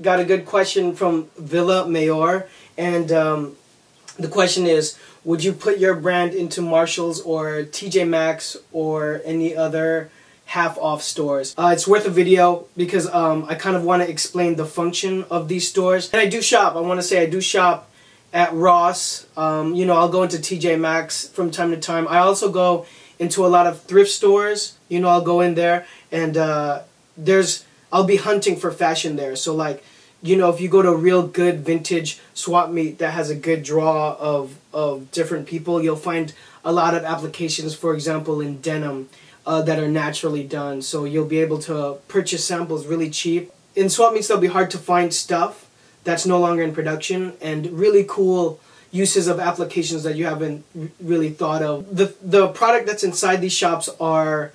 Got a good question from Villa Mayor, and the question is, would you put your brand into Marshalls or Tjmax or any other half-off stores? It's worth a video because I kind of want to explain the function of these stores. And I do shop. I want to say I do shop at Ross. You know, I'll go into Tjmax from time to time. I also go into a lot of thrift stores. You know, I'll go in there and I'll be hunting for fashion there. So like, you know, if you go to a real good vintage swap meet that has a good draw of different people, you'll find a lot of applications, for example, in denim that are naturally done. So you'll be able to purchase samples really cheap. In swap meets, they'll be hard to find stuff that's no longer in production and really cool uses of applications that you haven't really thought of. The product that's inside these shops are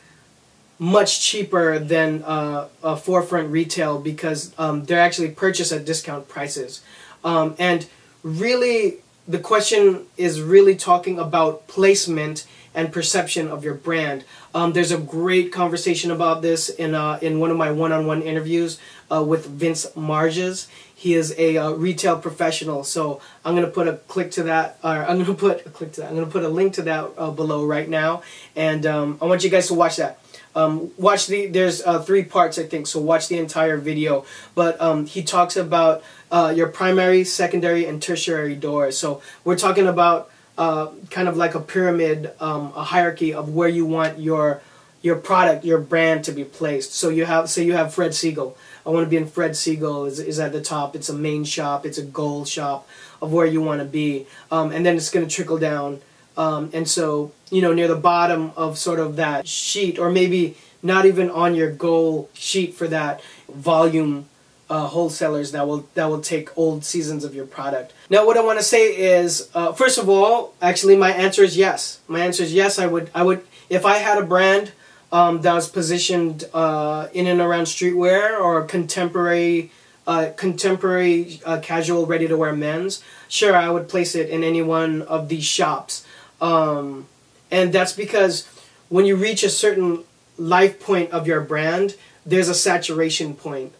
much cheaper than a forefront retail because they're actually purchased at discount prices. And really, the question is really talking about placement and perception of your brand. There's a great conversation about this in one of my one-on-one interviews with Vince Marges. He is a retail professional, so I'm gonna put a click to that, or I'm gonna put a link to that below right now, and I want you guys to watch that. There's 3 parts, I think, so watch the entire video. But he talks about your primary, secondary, and tertiary doors. So we're talking about kind of like a pyramid, a hierarchy of where you want your product, your brand to be placed. So you have, say you have Fred Segal. I want to be in Fred Segal is at the top. It's a main shop. It's a goal shop of where you want to be. And then it's going to trickle down. And so, you know, near the bottom of sort of that sheet, or maybe not even on your goal sheet for that volume wholesalers that will take old seasons of your product. Now, what I want to say is, first of all, actually, my answer is yes. My answer is yes. I would, if I had a brand that was positioned in and around streetwear or contemporary casual, ready-to-wear men's, sure, I would place it in any one of these shops. And that's because when you reach a certain life point of your brand, there's a saturation point.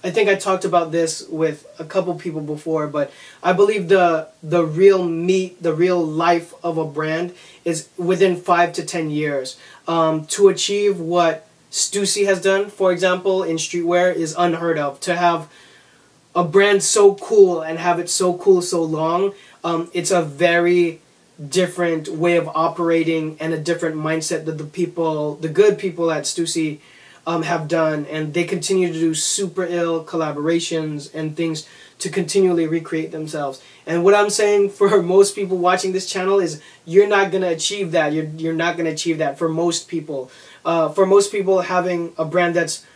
I think I talked about this with a couple people before, but I believe the real meat, the real life of a brand is within 5 to 10 years. To achieve what Stussy has done, for example, in streetwear is unheard of. To have a brand so cool and have it so cool so long, it's a very different way of operating and a different mindset that the good people at Stussy have done, and they continue to do super ill collaborations and things to continually recreate themselves. And what I'm saying for most people watching this channel is you're not going to achieve that. You're not going to achieve that for most people. For most people, having a brand that's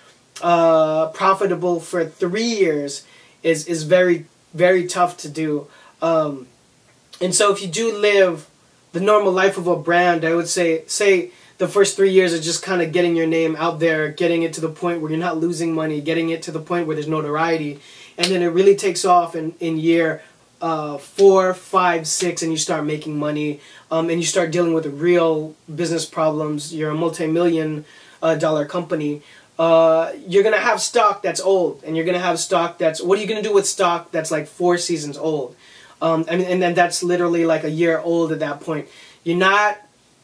profitable for 3 years is very, very tough to do. And so if you do live the normal life of a brand, I would say the first 3 years is just kind of getting your name out there, getting it to the point where you're not losing money, getting it to the point where there's notoriety. And then it really takes off in year 4, 5, 6, and you start making money, and you start dealing with real business problems. You're a multi-million dollar company. You're going to have stock that's old, and you're going to have stock that's, what are you going to do with stock that's like 4 seasons old? And then that's literally like a year old at that point. You're not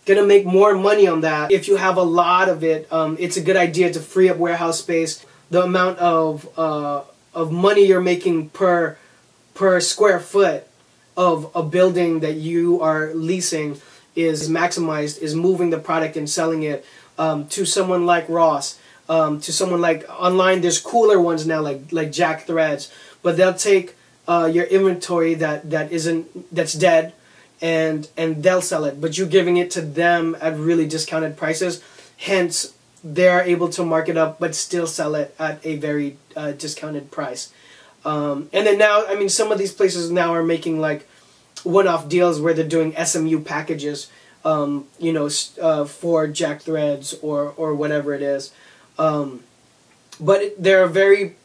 going to make more money on that. If you have a lot of it, it's a good idea to free up warehouse space. The amount of money you're making per square foot of a building that you are leasing is maximized, is moving the product and selling it to someone like Ross, to someone like online. There's cooler ones now like Jack Threads, but they'll take your inventory that's dead, and they'll sell it, but you're giving it to them at really discounted prices. Hence, they're able to mark it up but still sell it at a very discounted price. And then now, I mean, some of these places now are making like one-off deals where they're doing SMU packages, you know, for Jack Threads or whatever it is. But they're a very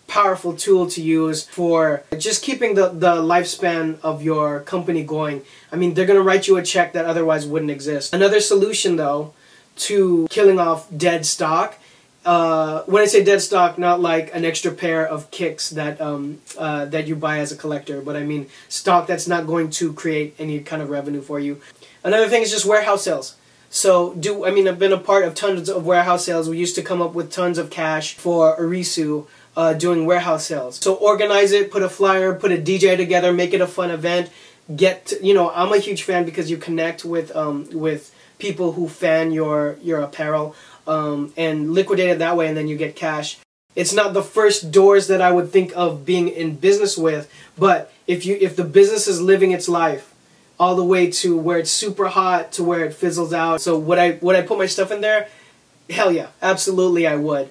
powerful tool to use for just keeping the lifespan of your company going. I mean, they're going to write you a check that otherwise wouldn't exist. Another solution, though, to killing off dead stock when I say dead stock, not like an extra pair of kicks that that you buy as a collector, but I mean stock that's not going to create any kind of revenue for you. Another thing is just warehouse sales. So I've been a part of tons of warehouse sales. We used to come up with tons of cash for Arisu doing warehouse sales. So organize it, put a flyer, put a DJ together, make it a fun event. I'm a huge fan because you connect with people who fan your apparel, and liquidate it that way, and then you get cash. It's not the first doors that I would think of being in business with, but if the business is living its life all the way to where it's super hot to where it fizzles out. So would I put my stuff in there? Hell yeah, absolutely I would.